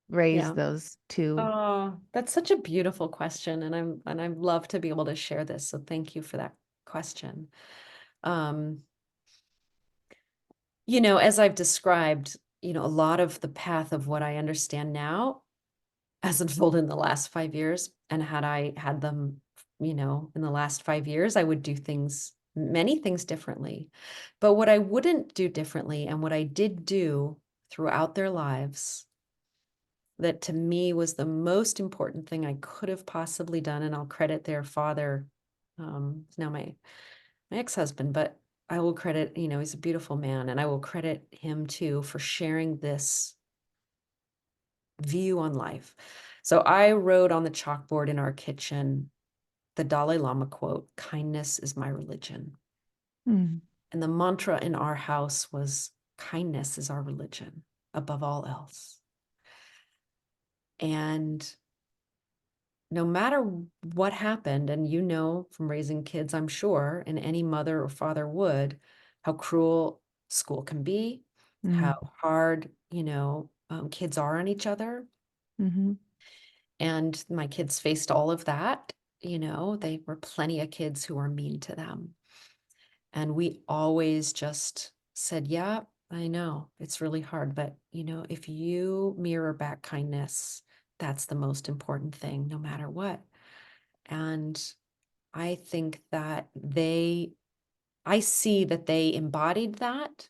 raise yeah. those two. Oh, that's such a beautiful question, and I'd love to be able to share this. So thank you for that question. Um, as I've described, a lot of the path of what I understand now has unfolded in the last 5 years. And had I had them, in the last 5 years, I would do many things differently. But what I wouldn't do differently and what I did do throughout their lives that to me was the most important thing I could have possibly done. And I'll credit their father, now my ex-husband, but I will credit, he's a beautiful man, and I will credit him too for sharing this view on life. So I wrote on the chalkboard in our kitchen the Dalai Lama quote, "Kindness is my religion." Mm, And the mantra in our house was, "Kindness is our religion above all else." And no matter what happened, and from raising kids, I'm sure, and any mother or father would, how cruel school can be, how mm, hard, kids are on each other. mm-hmm, And my kids faced all of that. They were plenty of kids who were mean to them. And we always just said, yeah, I know it's really hard, but if you mirror back kindness, that's the most important thing, no matter what. And I think that I see that they embodied that.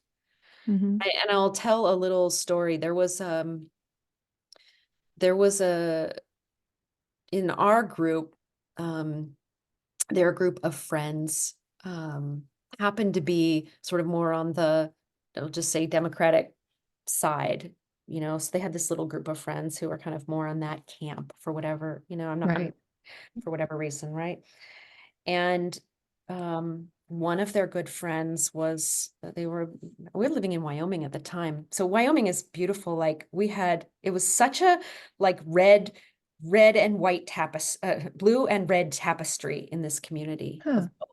mm-hmm. And I'll tell a little story. There was in our group, their group of friends, happened to be sort of more on I'll just say Democratic side, so they had this little group of friends who were kind of more on that camp for whatever, Right. for whatever reason, right? And one of their good friends we were living in Wyoming at the time. So Wyoming is beautiful. Like it was such a like red and white blue and red tapestry in this community of Huh. both.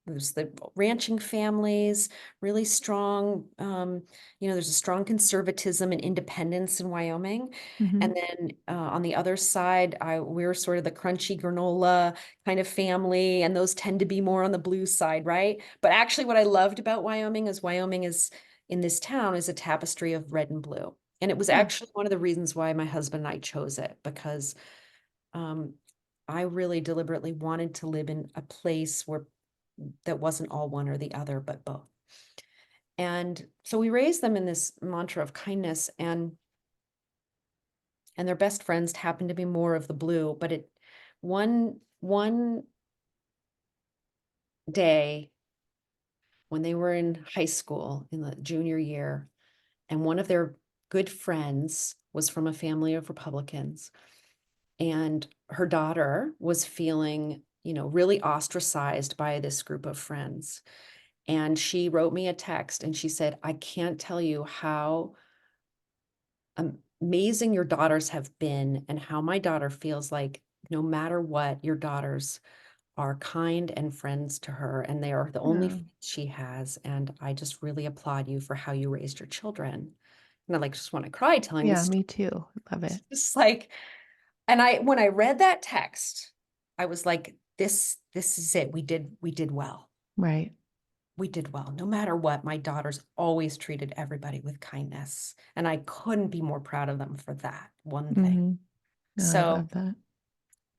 There's the ranching families, really strong, there's a strong conservatism and independence in Wyoming. Mm-hmm. And then on the other side, we're sort of the crunchy granola kind of family, and those tend to be more on the blue side, right? But actually, what I loved about Wyoming is in this town is a tapestry of red and blue. And it was Huh. actually one of the reasons why my husband and I chose it, because um, I really deliberately wanted to live in a place where that wasn't all one or the other, but both. And so we raised them in this mantra of kindness, and their best friends happened to be more of the blue. But one day when they were in high school in the junior year, and one of their good friends was from a family of Republicans, and her daughter was feeling, really ostracized by this group of friends. And she wrote me a text and she said, "I can't tell you how amazing your daughters have been, and how my daughter feels like no matter what, your daughters are kind and friends to her, and they are the only Oh, friends she has. And I just really applaud you for how you raised your children." And I just want to cry telling yeah, this story. me too. Love it. It's just like, and when I read that text, I was like, this is it. We did well. Right. we did well. No matter what, my daughters always treated everybody with kindness. And I couldn't be more proud of them for that one thing. Mm-hmm. No, I So, love that.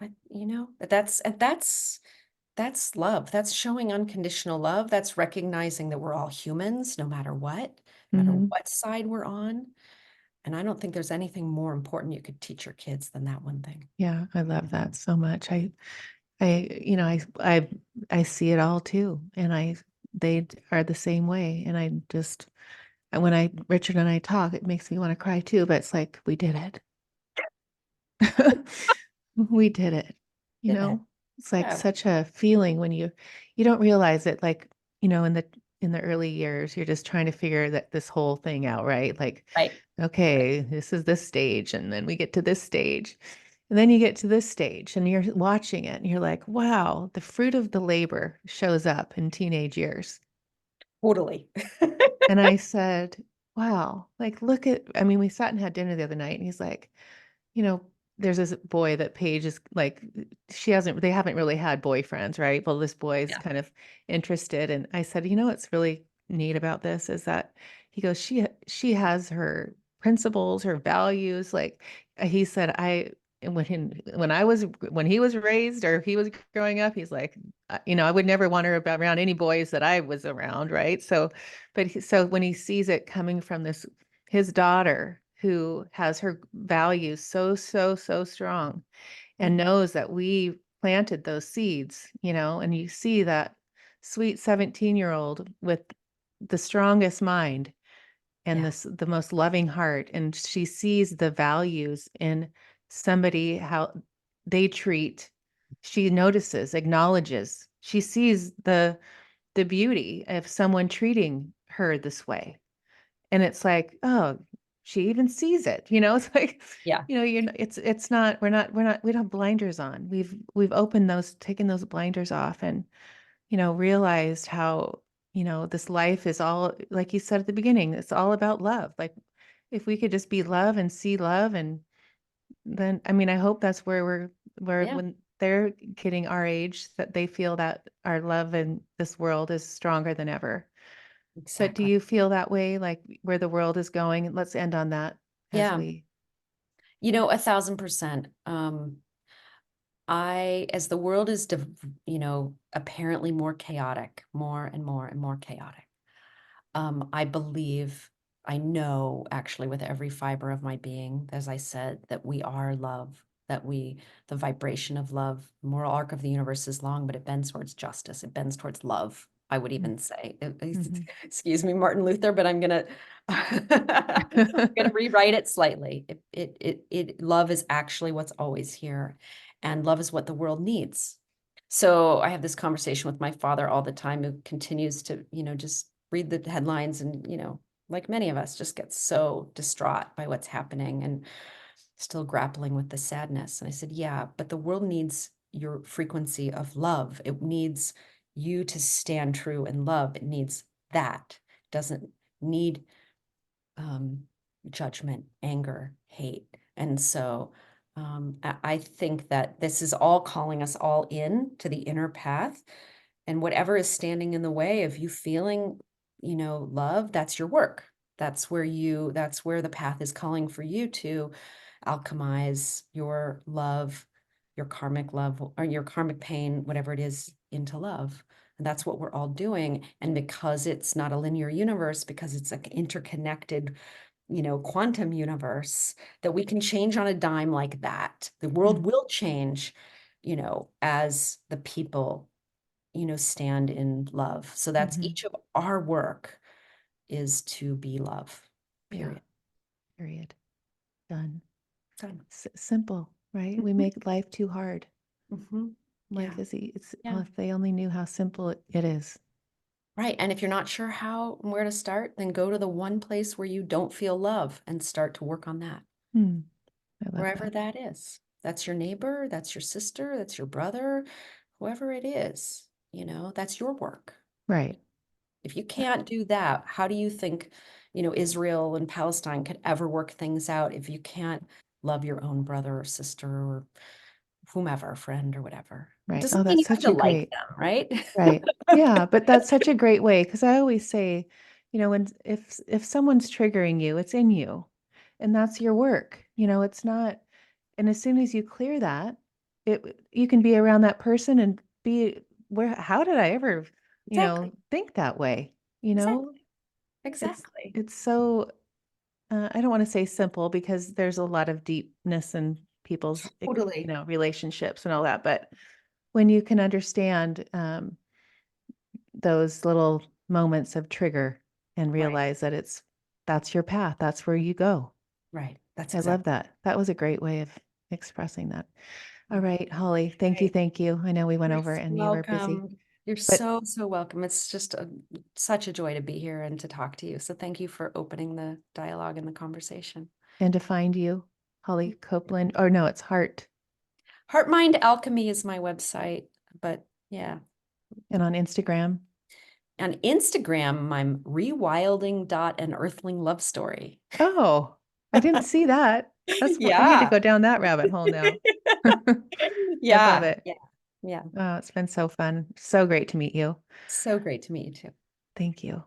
but that's love. That's showing unconditional love. That's recognizing that we're all humans, no matter Mm-hmm. what side we're on. And I don't think there's anything more important you could teach your kids than that one thing. Yeah, I love that so much. I see it all too, and they are the same way. And I just, and when Richard and I talk, it makes me want to cry too. But it's like we did it. We did it. You Did it. know, it's like Yeah. such a feeling when you don't realize it. Like, in the early years, you're just trying to figure this whole thing out, right? Like, Right. Right. okay, this is this stage, and then we get to this stage. And then you get to this stage and you're watching it and you're like, wow, the fruit of the labor shows up in teenage years. Totally. And I said, wow, like, I mean, we sat and had dinner the other night and he's like, you know, there's this boy that Paige is like, they haven't really had boyfriends, right? Well, this boy is Yeah. kind of interested. And I said, what's really neat about this is that he goes, she has her principles, her values. Like he said, and when he was raised or he was growing up, he's like, I would never want her around any boys that I was around, right? So, so when he sees it coming from his daughter who has her values so, so, so strong and knows that we planted those seeds, and you see that sweet 17-year-old with the strongest mind and Yeah. the most loving heart, and she sees the values in somebody, how they treat, she notices, acknowledges, she sees the beauty of someone treating her this way. And it's like, oh, she even sees it, it's like, Yeah. it's not, we don't have blinders on. We've taken those blinders off and, realized how, this life is all, like you said at the beginning, it's all about love. Like if we could just be love and see love, and then, I mean, I hope that's where Yeah. when they're getting our age, that they feel that our love in this world is stronger than ever. But do Exactly. you feel that way, like where the world is going? Let's end on that as Yeah. we. 1,000%. As the world is, apparently more chaotic, more and more and more chaotic. I know actually with every fiber of my being, as I said, that we are love, the vibration of love, the moral arc of the universe is long, but it bends towards justice. It bends towards love, I would even say. Mhm. Excuse me, Martin Luther, but I'm gonna, I'm gonna rewrite it slightly. Love is actually what's always here, and love is what the world needs. So I have this conversation with my father all the time, who continues to, just read the headlines and, like many of us, just get so distraught by what's happening and still grappling with the sadness. And I said, yeah, but the world needs your frequency of love. It needs you to stand true in love. It needs that. It doesn't need um, judgment, anger, hate. And so I think that this is all calling us all in to the inner path. And whatever is standing in the way of you feeling, love, that's your work. That's where the path is calling for you to alchemize your love, or your karmic pain, whatever it is, into love. And that's what we're all doing. And because it's not a linear universe, because it's an interconnected, quantum universe, that we can change on a dime like that. The world will change, as the people, stand in love. So that's Mhm. each of our work is to be love, Yeah, period. period. Done. Done. Simple, right? We make life too hard. Mm-hmm. Life Yeah. is, Yeah. if they only knew how simple it is. Right. And if you're not sure how and where to start, then go to the one place where you don't feel love and start to work on that, Hmm. I love wherever that. that is. That's your neighbor, that's your sister, that's your brother, whoever it is, that's your work. Right. If you can't do that, how do you think, Israel and Palestine could ever work things out if you can't love your own brother or sister or whomever, friend or whatever? Right. Oh, Doesn't mean that's you have such to a like great, them, right? right. Yeah, but that's such a great way because I always say, when if someone's triggering you, it's in you. And that's your work. It's not, and as soon as you clear that, you can be around that person and be how did I ever, Exactly. think that way? You know, Exactly. it's Exactly. it's so I don't want to say simple because there's a lot of deepness in people's, Totally. relationships and all that. But when you can understand those little moments of trigger and Right. realize that that's your path, that's where you go. Right. That's I love exactly. that. That was a great way of expressing that. All Okay. right, Holly, thank you, Right. thank you. I know we went You're over so and you were busy, welcome. You're but so, so welcome. It's just such a joy to be here and to talk to you. So thank you for opening the dialogue and the conversation. and to find you, Holly Copeland, or no, it's Heart, Heart Mind Alchemy is my website, but yeah. and on Instagram. On Instagram, I'm rewilding an earthling love story. Oh, I didn't see that. I need to Yeah. go down that rabbit hole now. I love Yeah. it. Yeah. Yeah. Oh, it's been so fun. So great to meet you. So great to meet you too. Thank you.